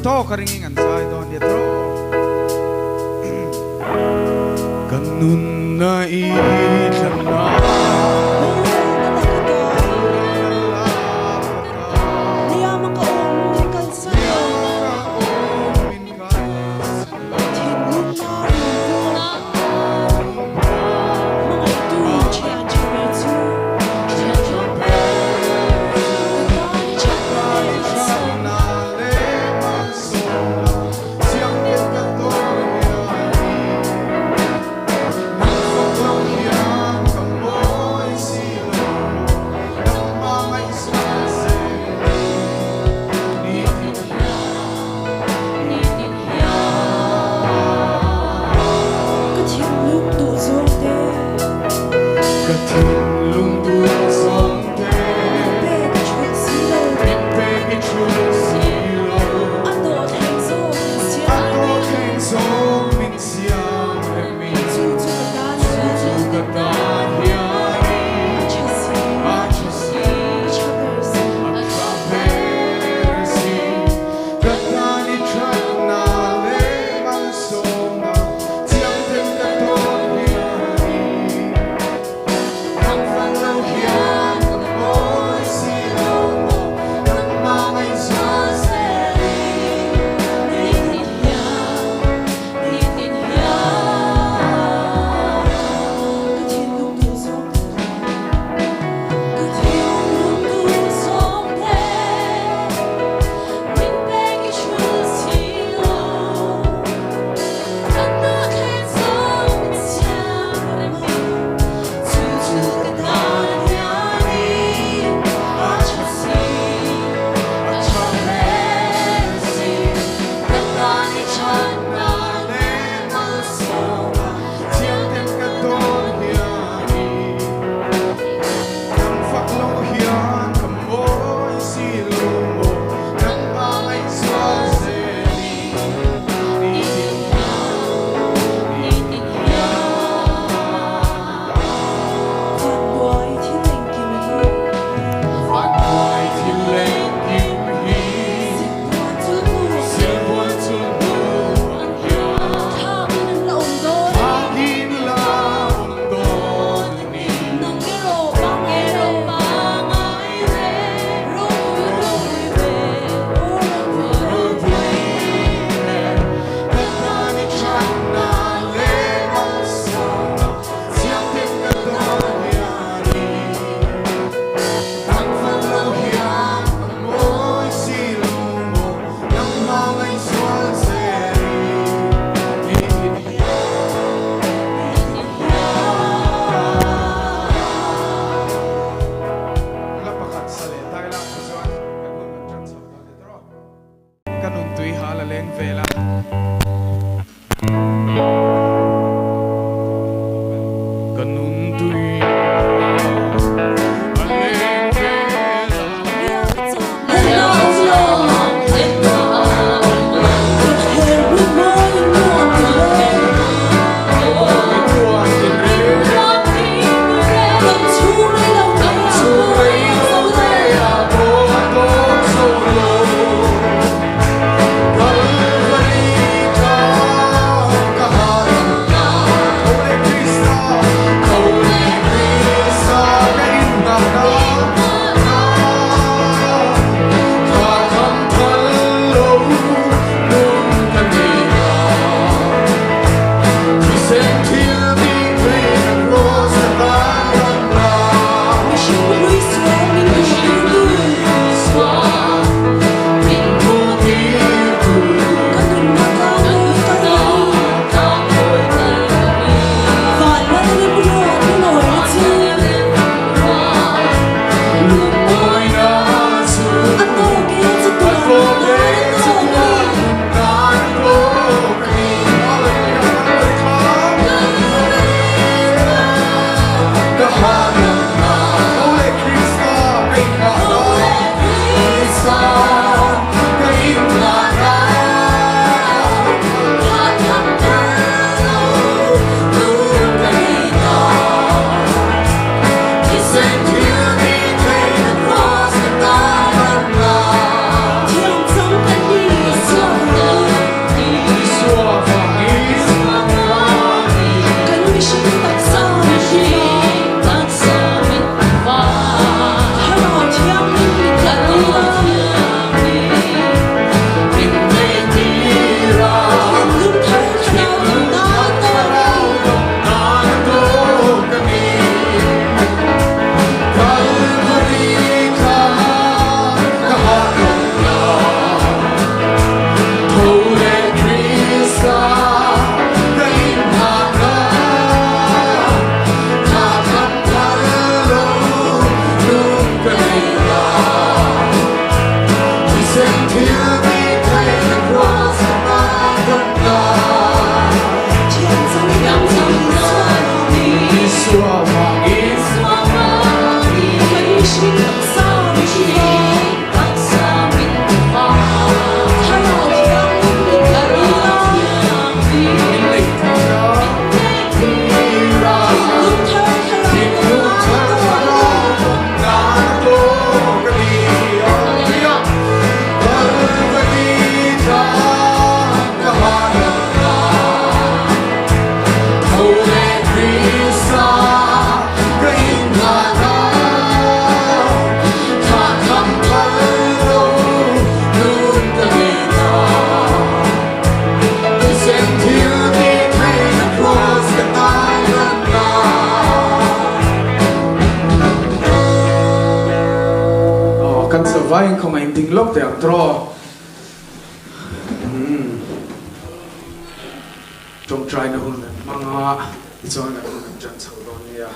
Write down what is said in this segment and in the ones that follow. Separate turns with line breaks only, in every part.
to karinging ansay doon yatro kanun na ilan na thinlung zawngte trong trai nó hun mang cho nó hun chân sầu đó nia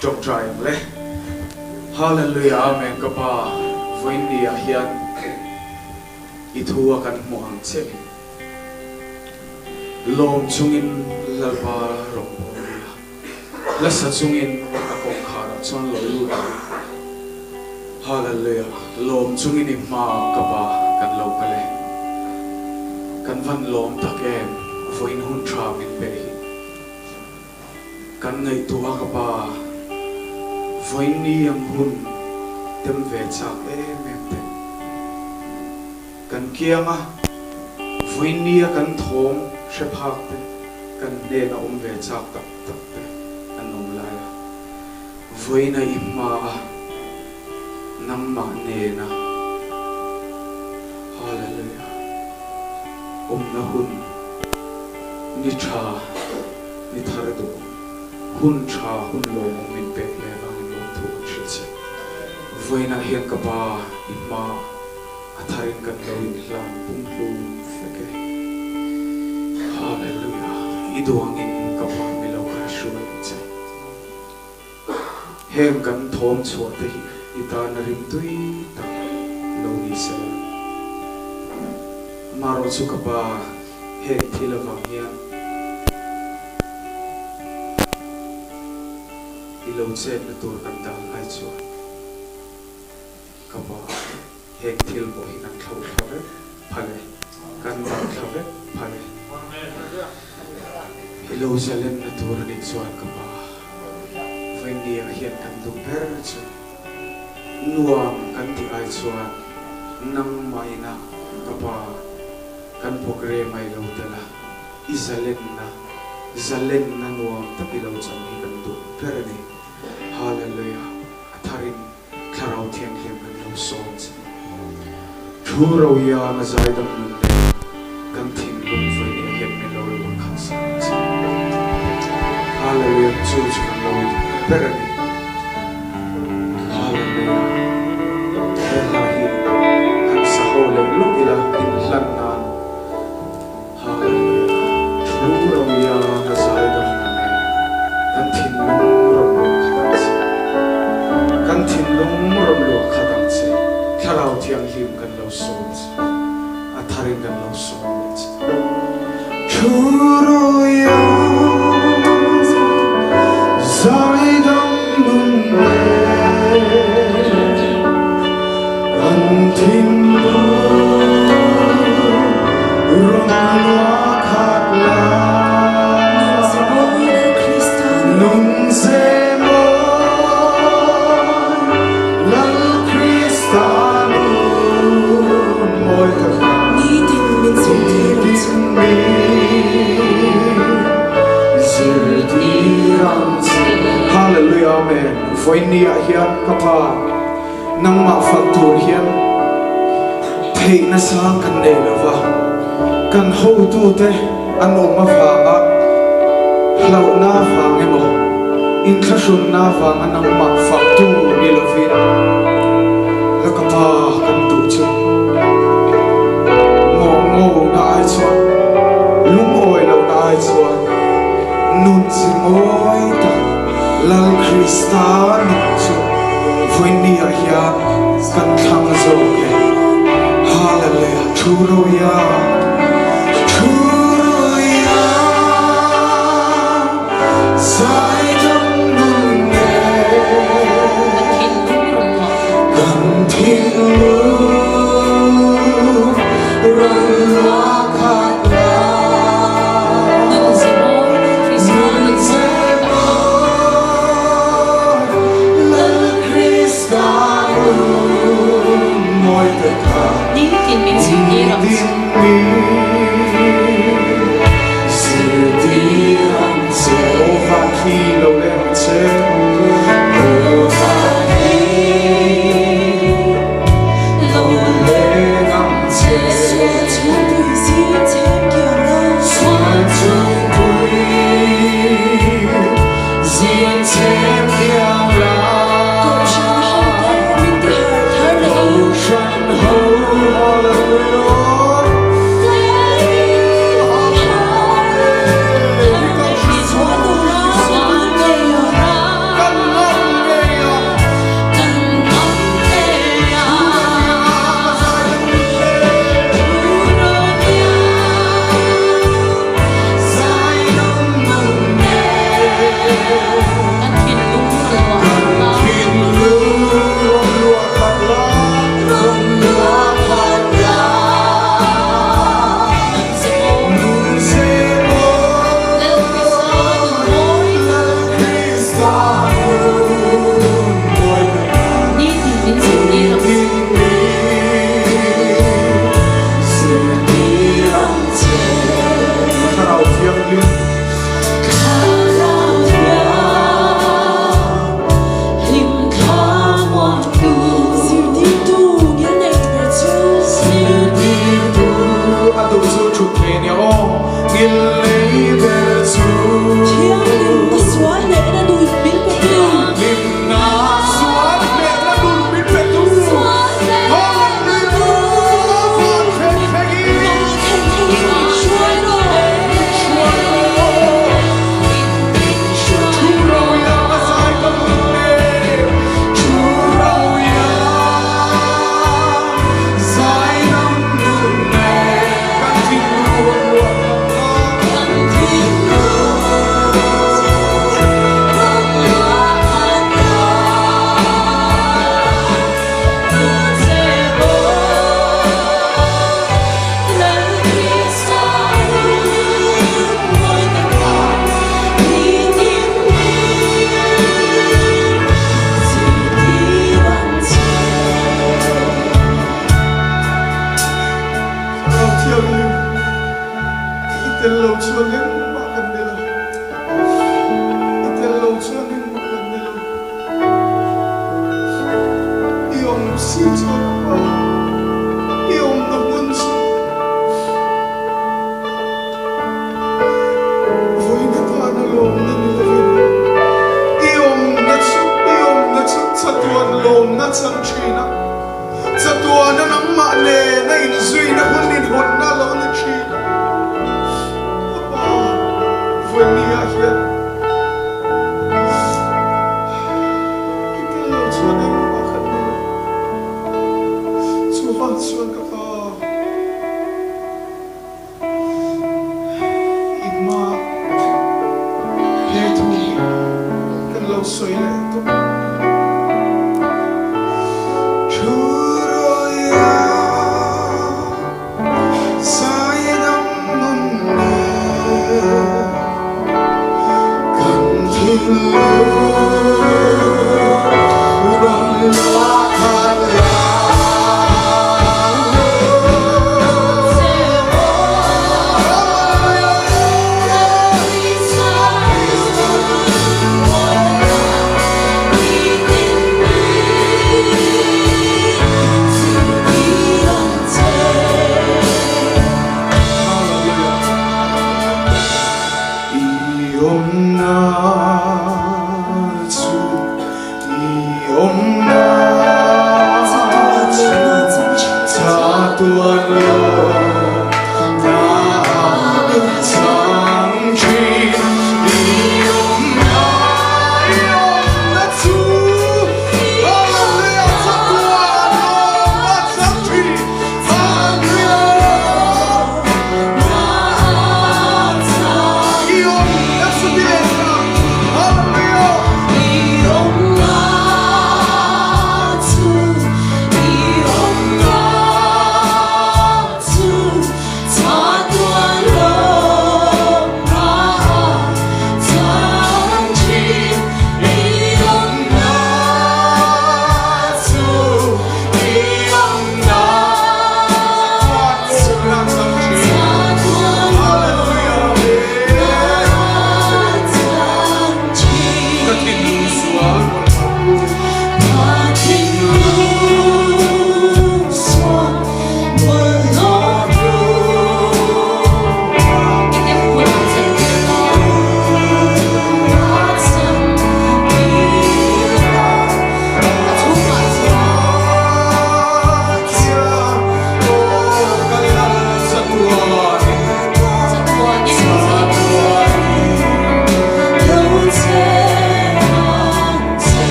trong trai lệ hallelujah amen kapa với nia hian ithua kan muang che lom chungin lalpa rong la sa chungin akong khara chon lo lu hallelujah lom chungin ma kapa kan lo kale kan van lom takin voin hun tra min pe kan ngai tua kapa voin ni am hun tem ve chak em te kan kianga voin ni kan thom she phak te kan ne na ve chak tak tak te anom la voina imma nam ma ne na hallelujah na hun ni tha ni thar do hun tha hun lo min pe le bang lawmthu chhe voina hian ka ba imma atharin kan lo in lam pum pum feke hallelujah iduang in ka ba mi lo ka shuai che hem kan thom chho te hi ita na rim tui ta lo ni se maro chu ka ba he thila wang hian ilo chen na tur kan dal ai chu ka ba he thil bo hi kan thau thave phale kan dal thave phale ilo jalen na tur ni chuan ka ba vendi a hian kan du per chu nuam kan ti ai chuan nang mai na ka ba kan pokre mai lo tela izalen na nuam tapilo chami kan du perani hallelujah atharin tharau thian hem kan lo som thuro ya ma zai dam nun kan thinlung foi ni hem me lo lo khan sa hallelujah chu kan lo perani hallelujah elahi kan sa hole lu ila in hlan na ya nazaidah kan thinlung rom lo khadang che tharau thiang him kan lo som atharin kan lo som churo ya zaidah nun kan thinlung rom lo hallelujah amen voin ni a hian kapa nang ma faktur hian theih na sa kan ne lawa kan ho tu te an oma phanga hlau na phang emo in thashun na phang anang ma faktur ni lovin la kapa kan tu chu ngo na ai chuan lung oi lo na ai chuan nun chi moi ta lal kristan chu voin ni a hian kan thang zo ke hallelujah thuro ya sai dam nun ne kan thinlung ram la khat la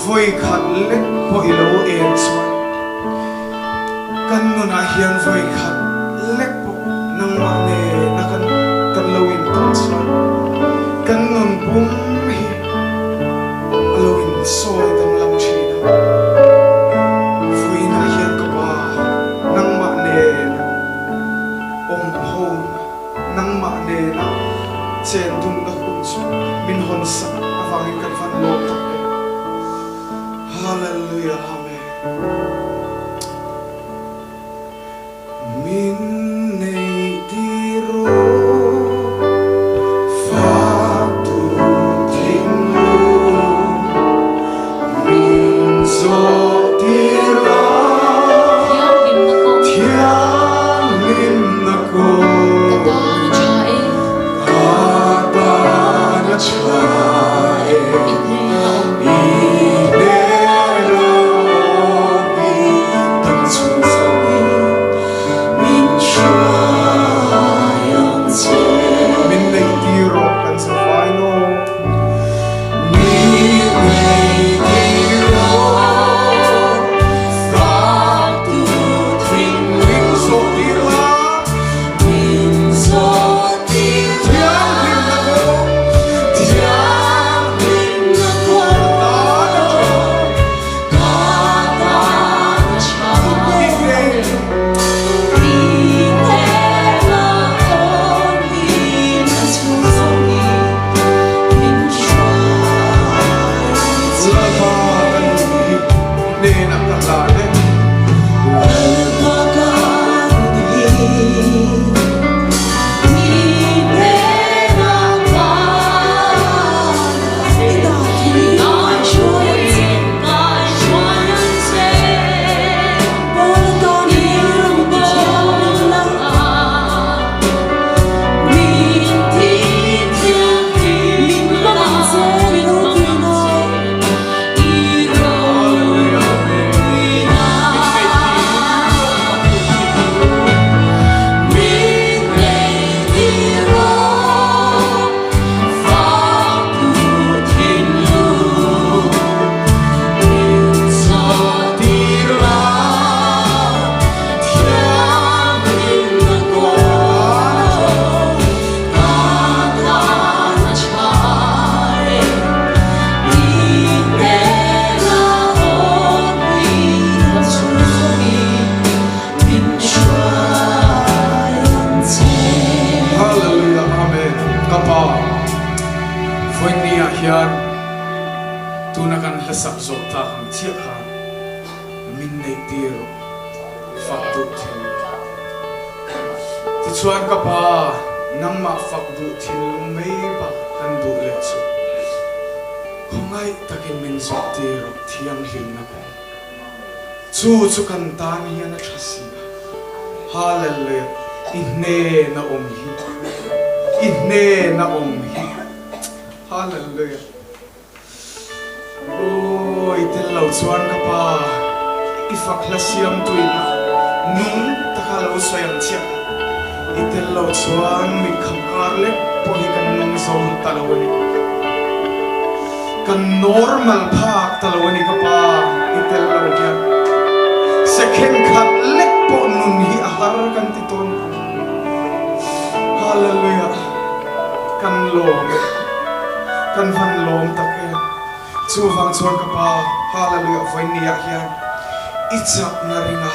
voi khat lek po ilo en chuan kan nun a hian voi khat lek po nang ma ne na kan lo in tan chuan kan nun bum hi alo in soi dang lam thina voi na hian ka ba nang ma ne om ho nang ma ne na chen dum da kun chu min hon sa awangin kan van lo ta hallelujah amen min nei tiro faktu thinlung min zo tira thiang lim na ko kata na chae tu na kan hlasak zot ta kan chia kha min nei tiro faktu thin ti chuan ka pa namma faktu thinlung mei ba kan du le chu khongai takin min zot tiro thiam hlim na ko chu kan tan hian a thasi hallelujah inne na hi inne na hi hallelujah oi tel lo chuan ka pa ifak hlasiam tuina nung takalo soyang chia itel lo chuan mi khamkar le pohi kan nung zon talawani kan normal phak talawani ka pa itel lo hian second khat lek po nun hi ahar kan titon hallelujah kan lom kan van lom take chu wang chuan ka pa hallelujah voinia hian itsak na ringa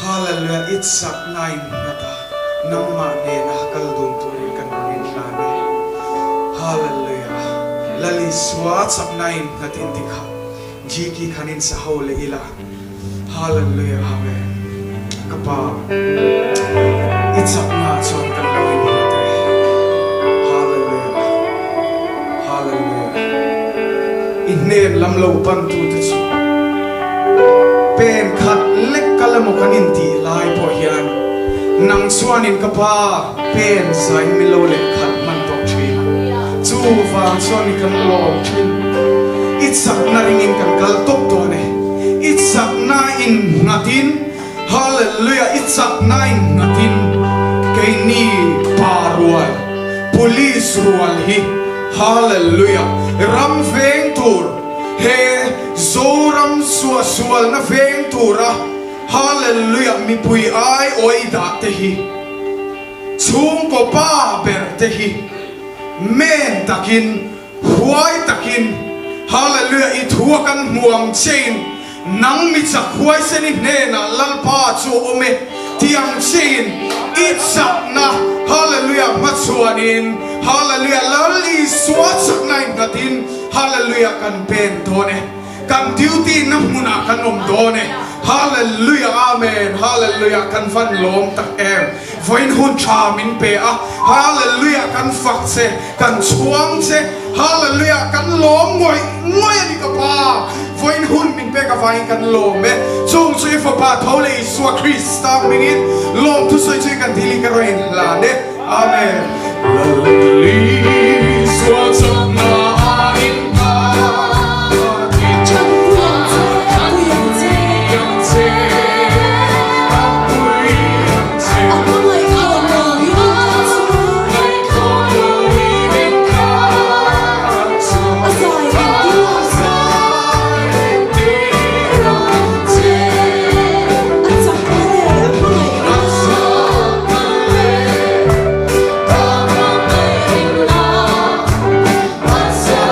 hallelujah itsak nain nata namma ne na kaldun turin kan rin lane hallelujah lali swat sak nain natin dikha jiki khanin sa hole ila hallelujah amen kapa itsak na chuan kan rin nate hallelujah hallelujah innem Lalpa'n tu te chu pen khat lek kalamo kanin ti lai po hian nang suanin ka pa pen sai milo le khat man tok thin chu wang suanin kan lom thin itsak na ringin kan kal tok to ne itsak na in ngatin hallelujah itsak na in ngatin kay ni parual police rual hi hallelujah ram veng tur he zoram sual na veng tura hallelujah mi pui ai oi da theih chung ko pa ber theih men takin huai takin hallelujah i thua kan muang chain nang mi chak huai seni ne na lalpa chu ome tiang chain it sak na hallelujah machuanin hallelujah lali swat sak nai gatin hallelujah kan pen done kan duty na muna kan done hallelujah amen hallelujah kan van lom tak em voin hun chamin pe a hallelujah kan fak se kan chuang se hallelujah kan lom ngoi ani ka pa voin hun min pe ka vai kan lom me chung chui fa pa thole iswa krista mingin lom tu soi chui kan dili ka roin la ne amen lali swa chak na in ka
What's up?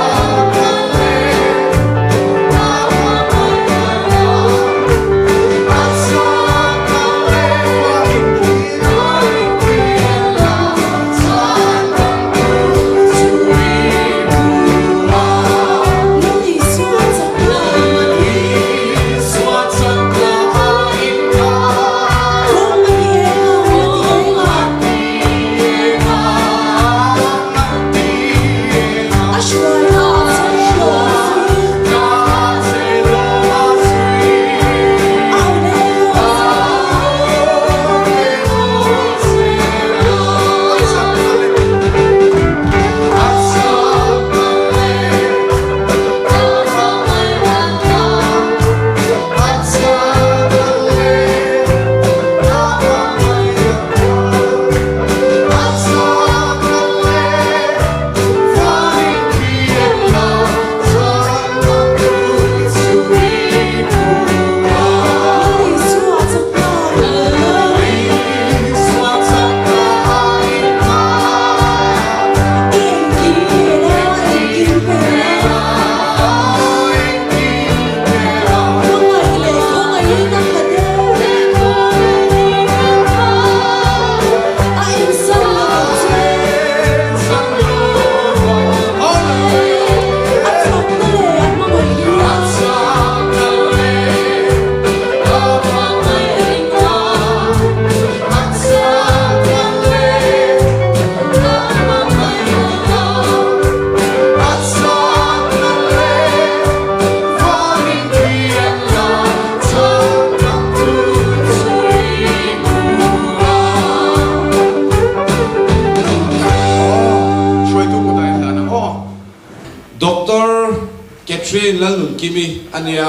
lalun kimi ania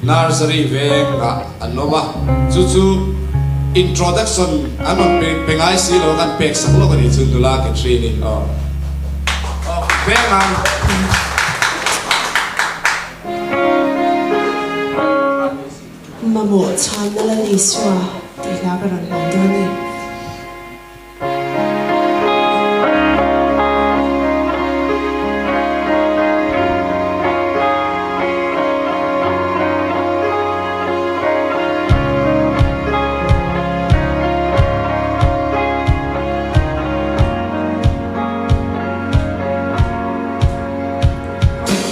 nursery venga anoma chu introduction ama pengai si lo kan pek sak lo kan chu dula ke training venga
Mamawhna chan na la liswa ti la ka ran lam do ni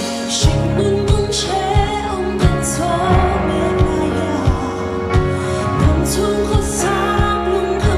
Hãy subscribe cho kênh Ghiền Mì Gõ để không bỏ lỡ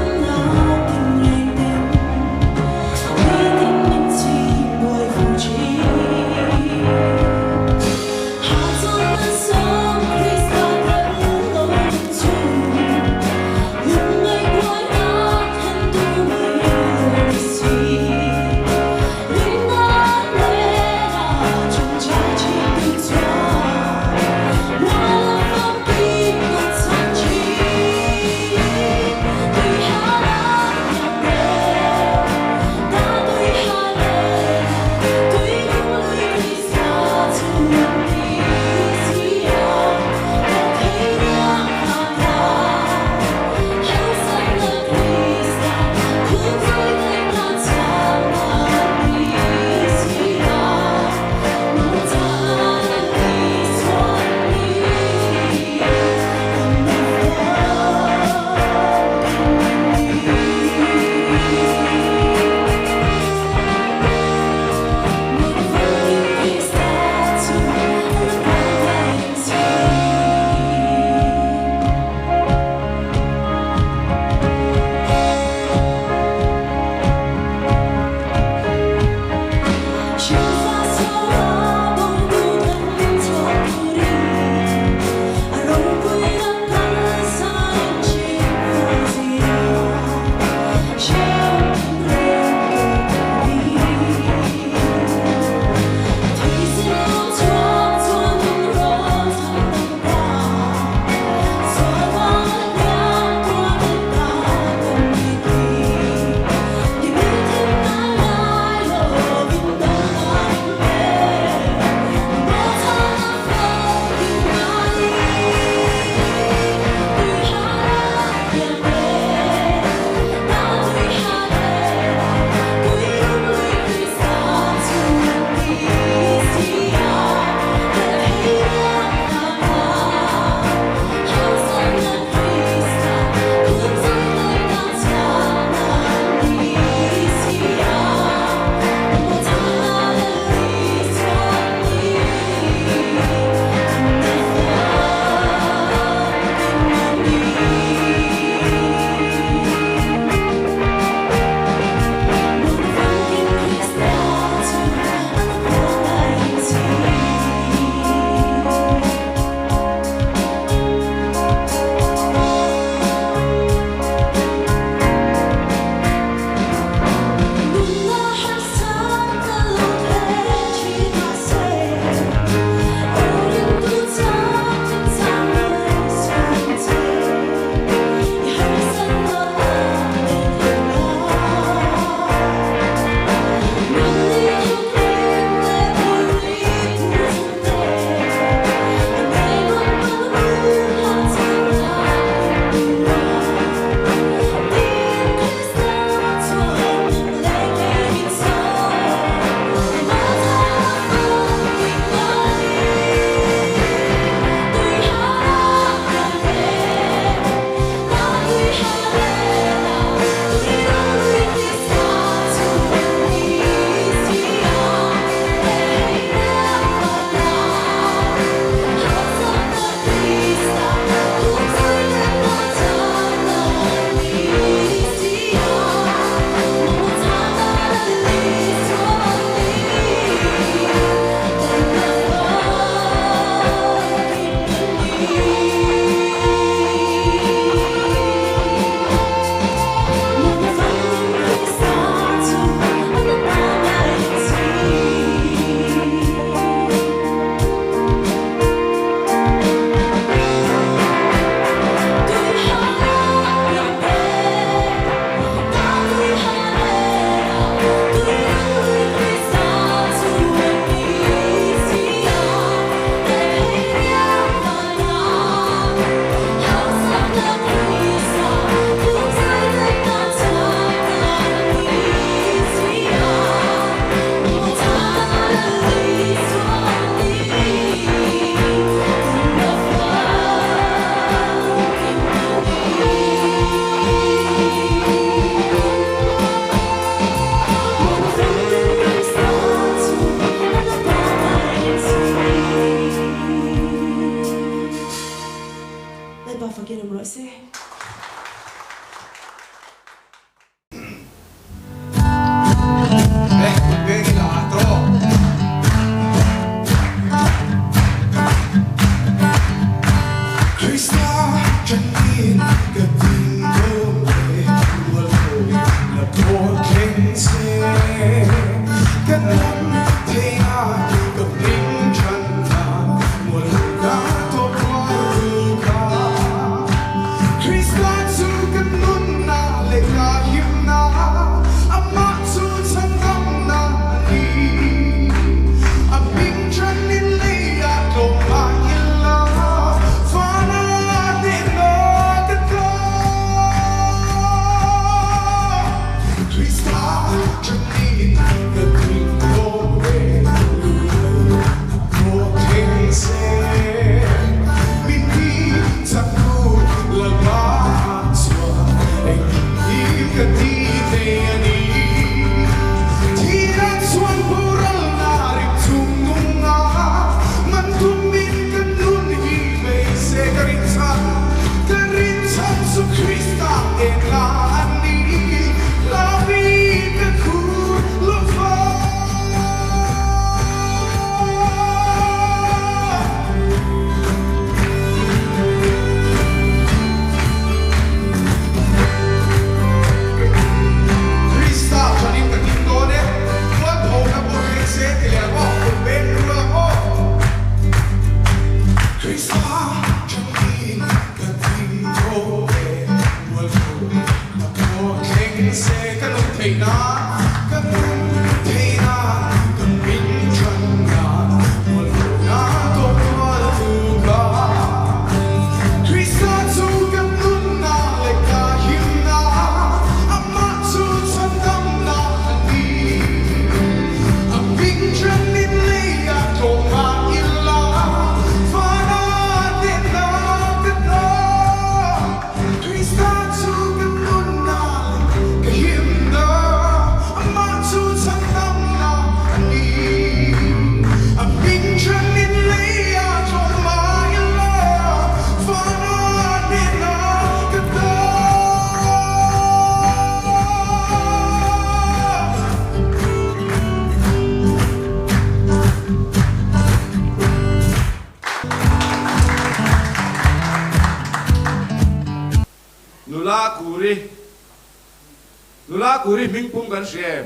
lula kuri mingpum kan siem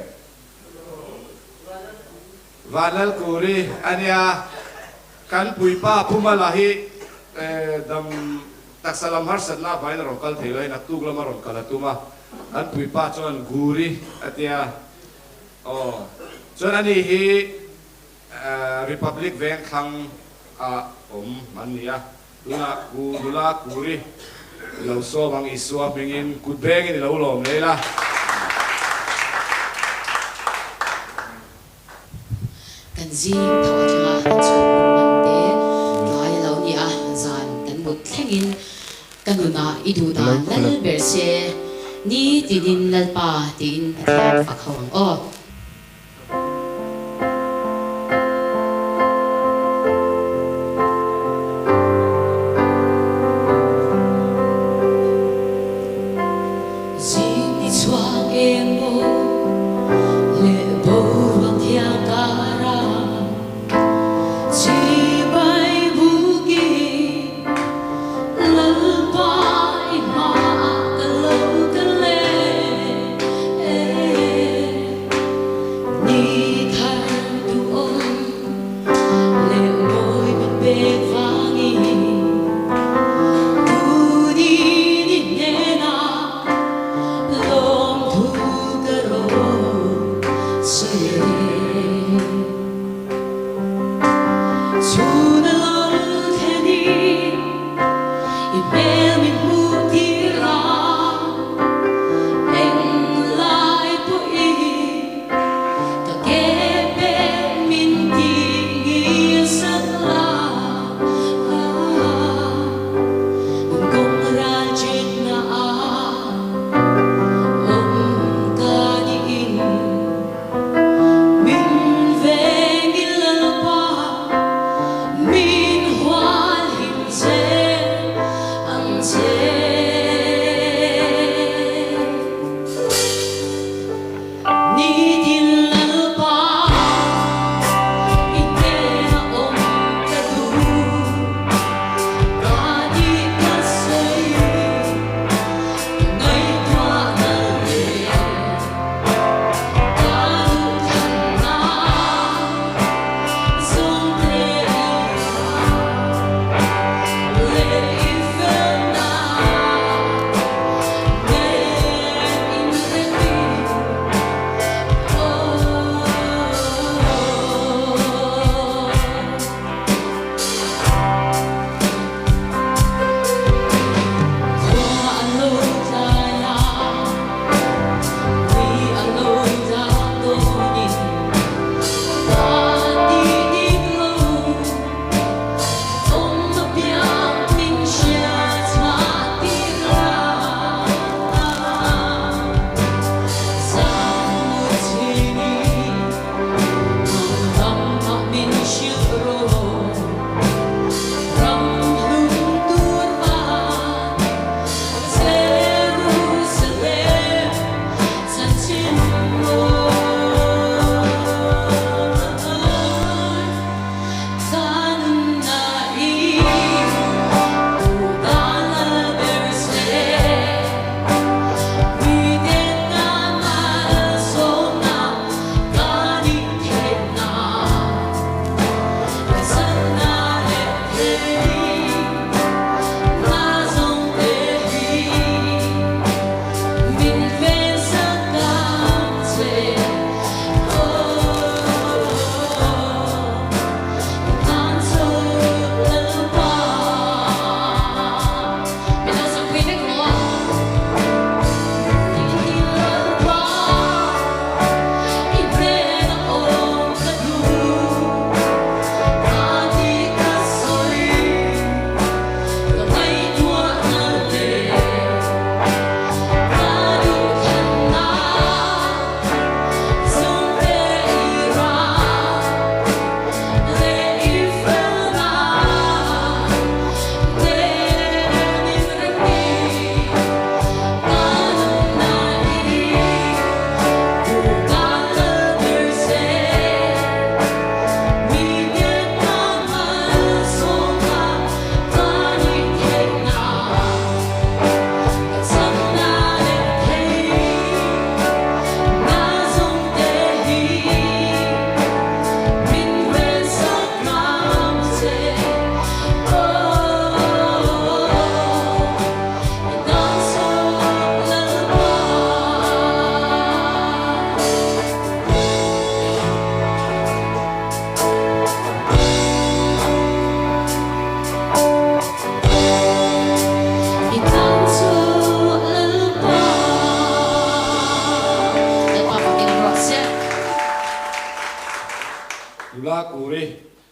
vanal kuri ania kan puipa pumalahi dam taksalam harsat na bain rongkal theih na tuglam rongkal atuma an puipa chon guri atia chon ani hi republic veng khang mania lula kuri lau so bang iswa mengin kutbeng ini lau lom leila
kan zing thaw thanga kan chu mante ngai lau ni a zan kan mut thlengin kan nuna idu da lal berse ni tidin lalpa tin thian fakhawang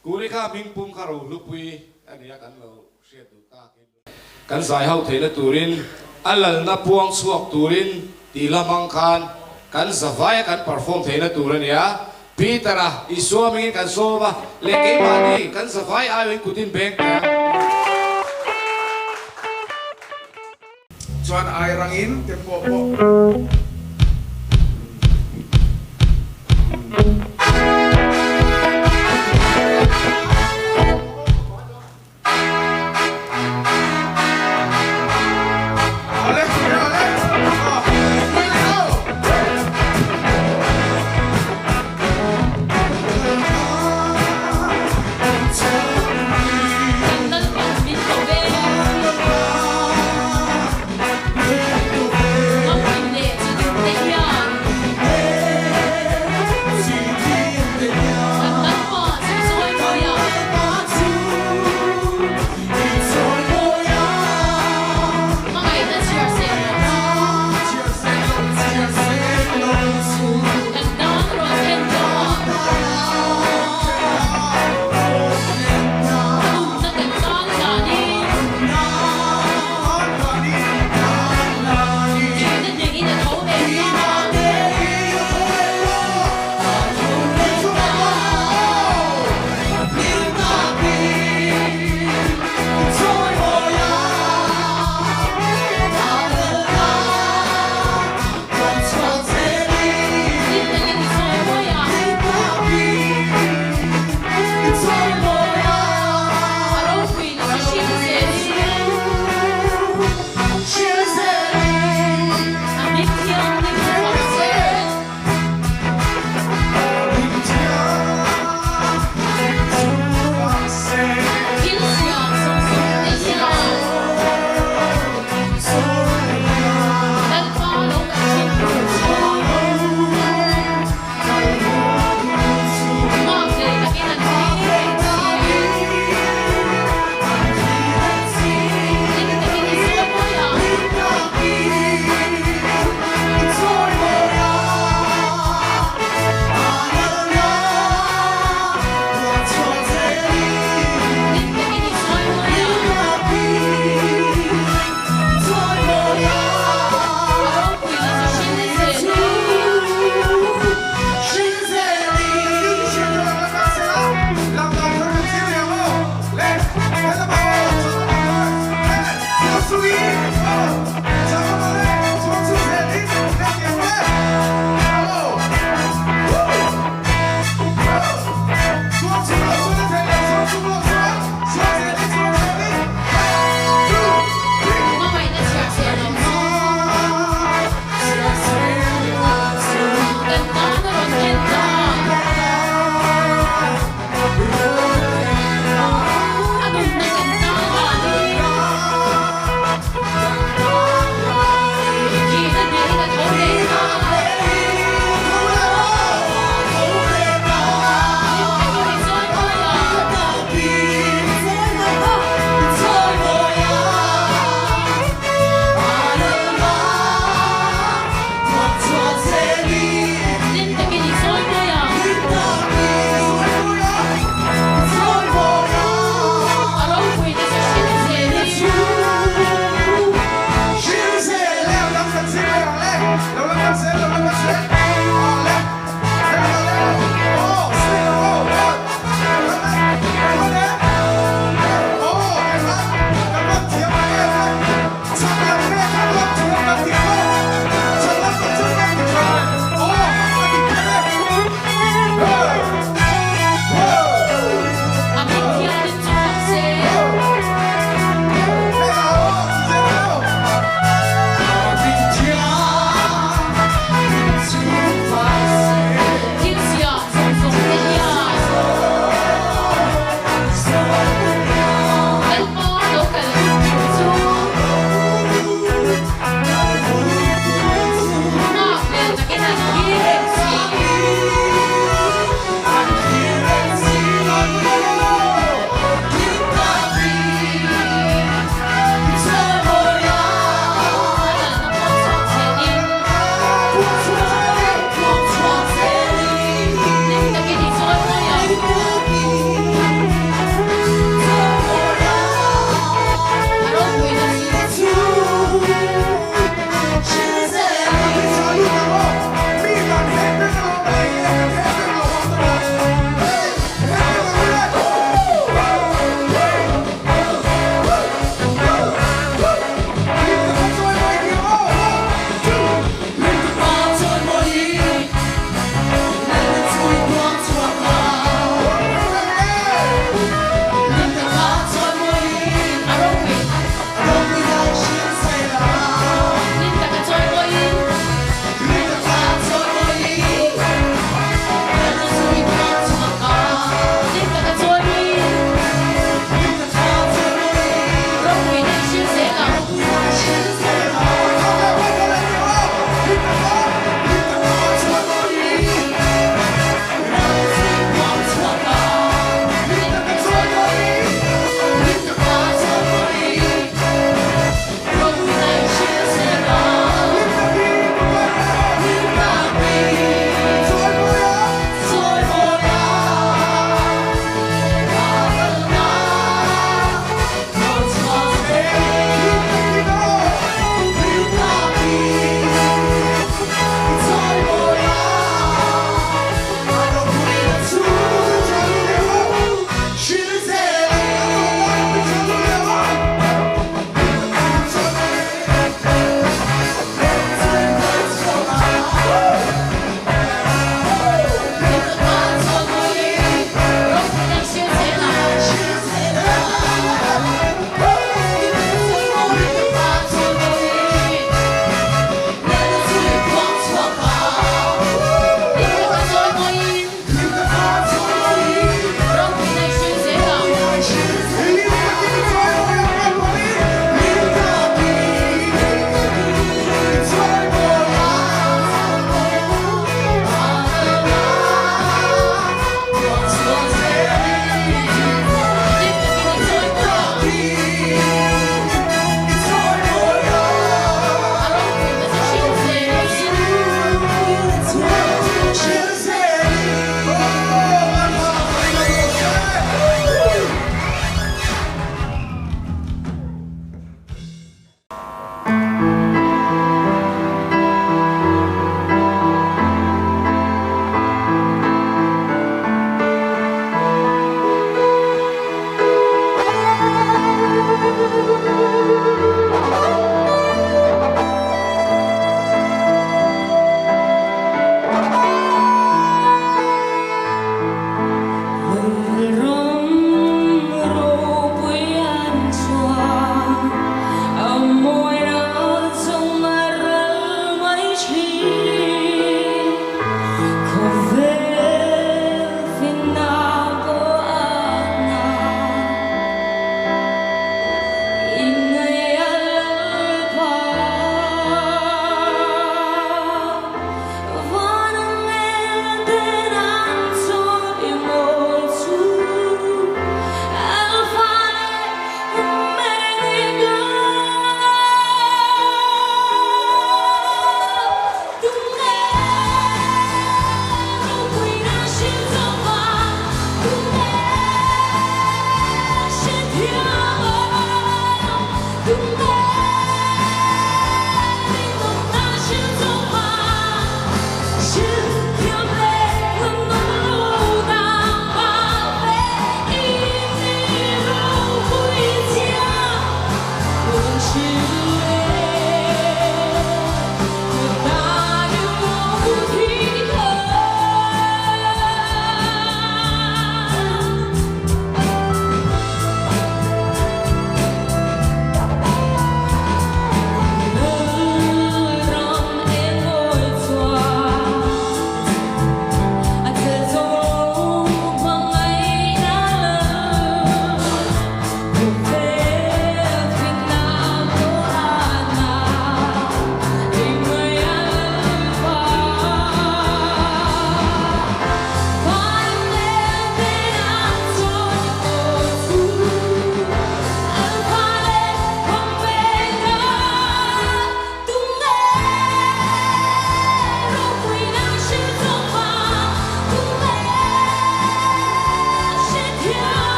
kuri ka ming pum karo lupui ani ya kan lo share tu takin kan sai hau theih na turin alal na puang suak turin tilamang kan zavaya kan perform theih na turan ya pitara iswa mingin kan soba leke mani kan zavaya ayo ikutin bank ya
chuan ai rangin tempo po
Mamawhna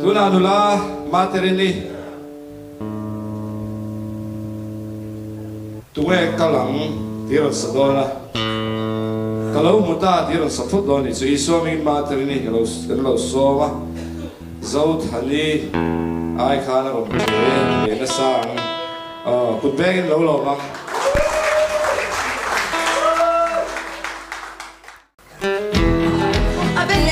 Tuna nula materini tunge kalang tiron sadona kalau muta tiron safut doni so isoming materini kalau soma zawngte ai khana rom ke na sang kutbengin lo lang
Hãy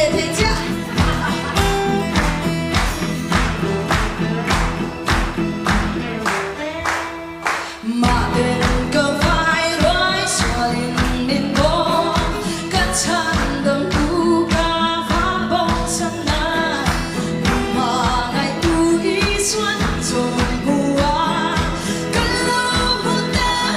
subscribe cho kênh Lalzarliana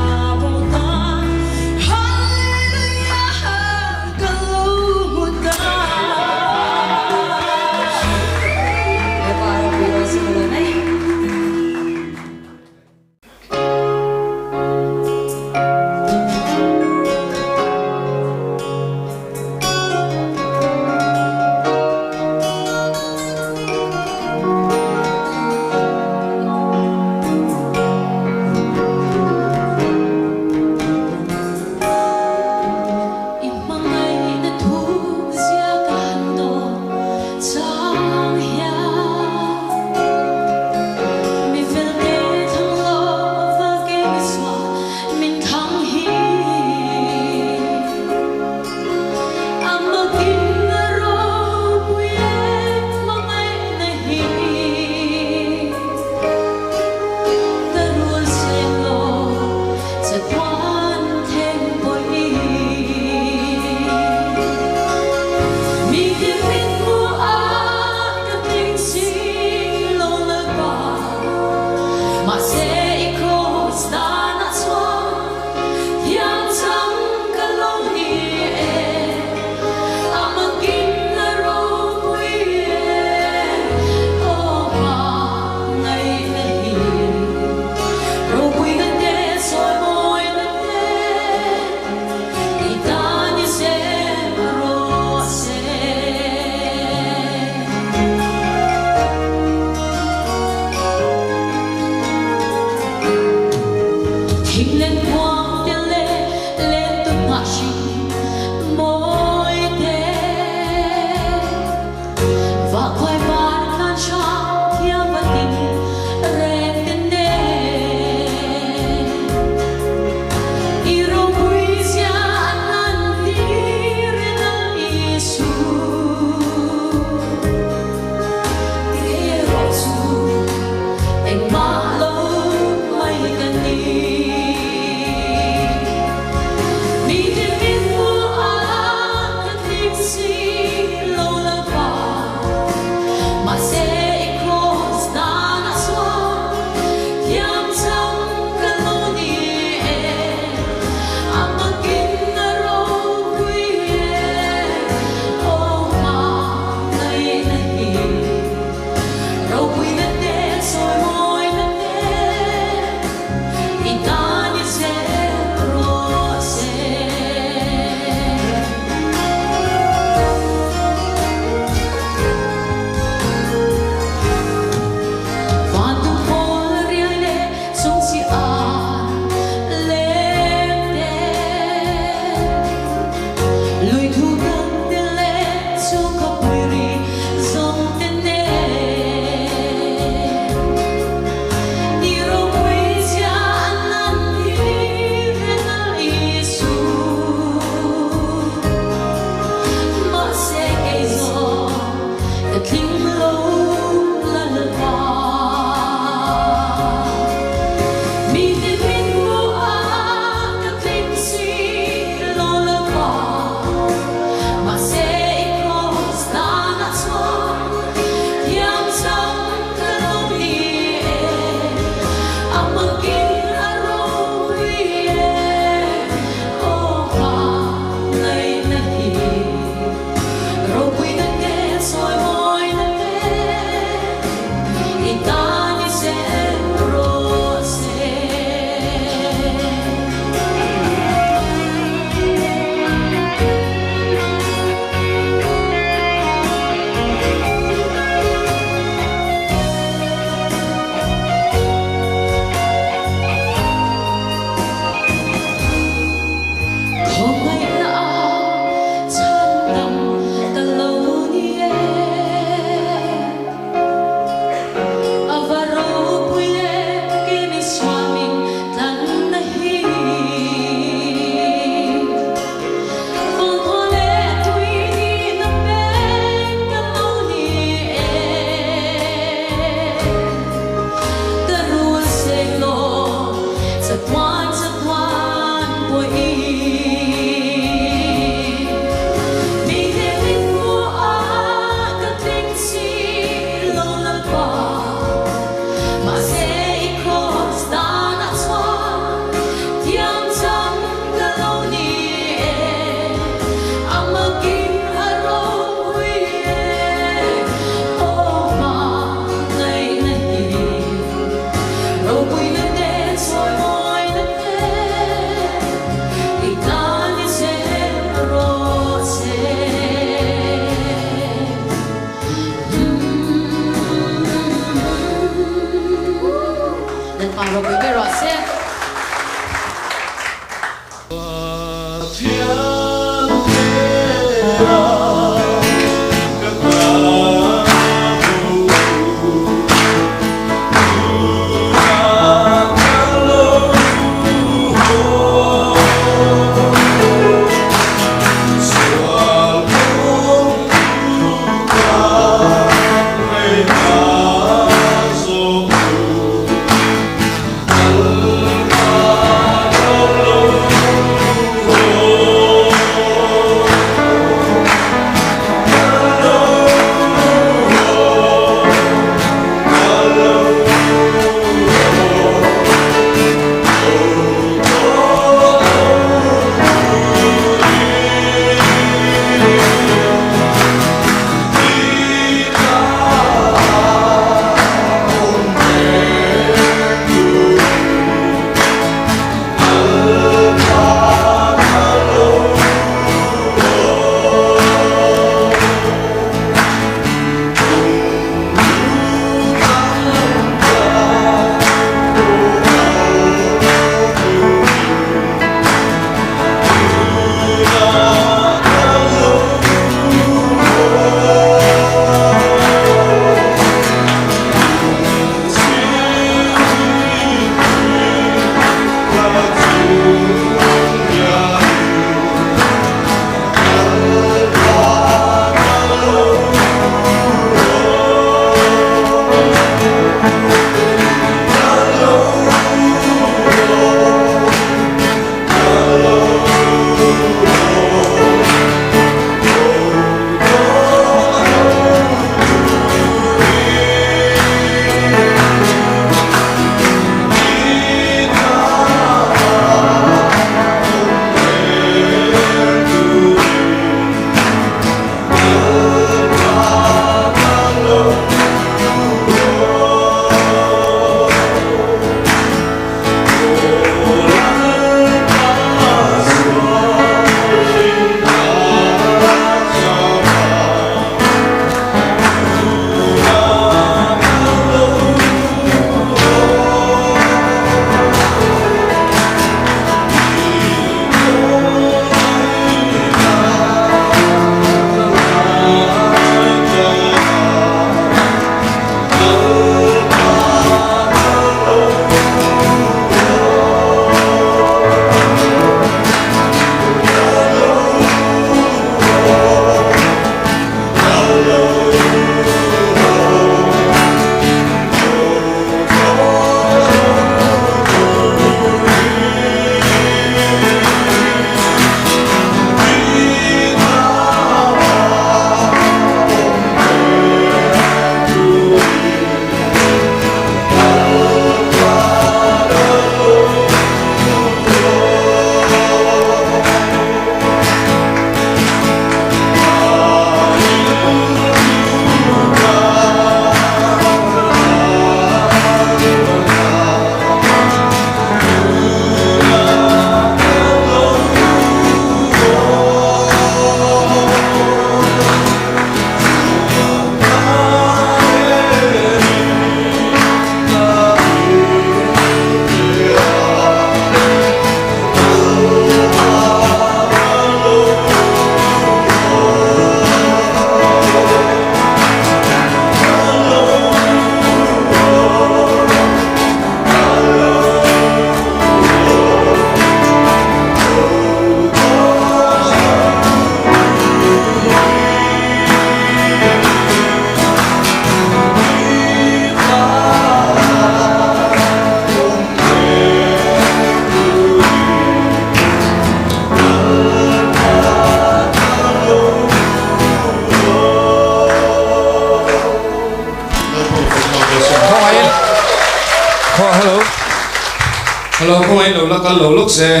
lo không ai lo kan lo lok se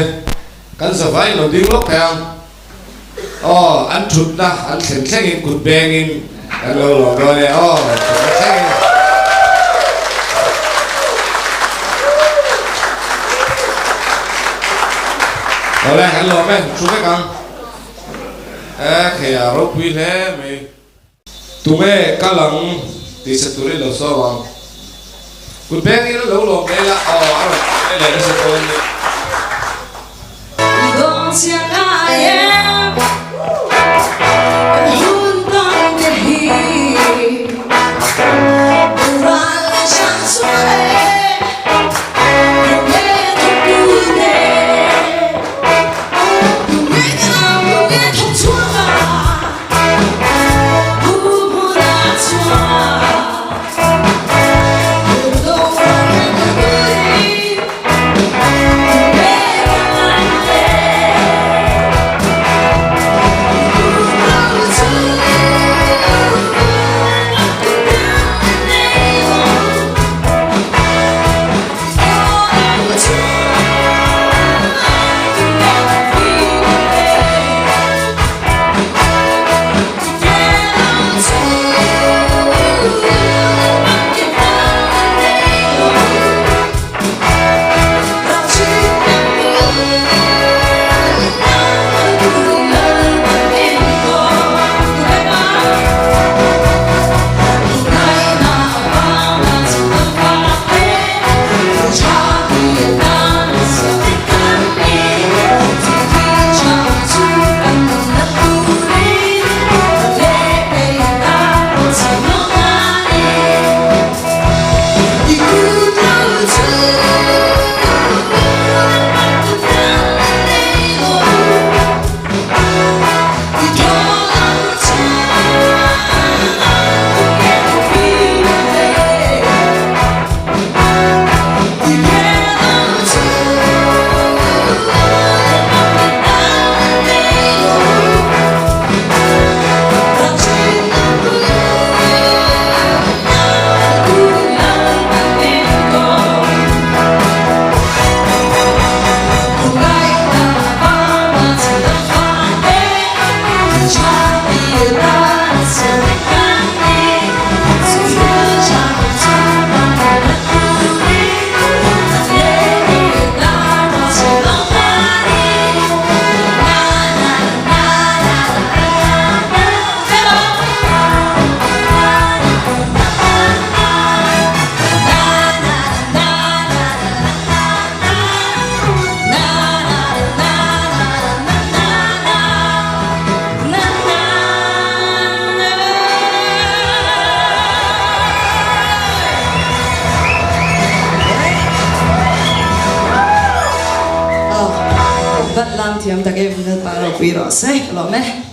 kan sa vai lo ding lok yang an thut na an theng in kut beng in kan lo do ne theng in lên kan lo men chu me kang khe ro pi le me tu me kalang ti sa tu le lo so wang kut beng in lo me la le le sa ko ni
Don't say I am hlut on the hill Ral shan suai Lalzarliana takin para piro se lo me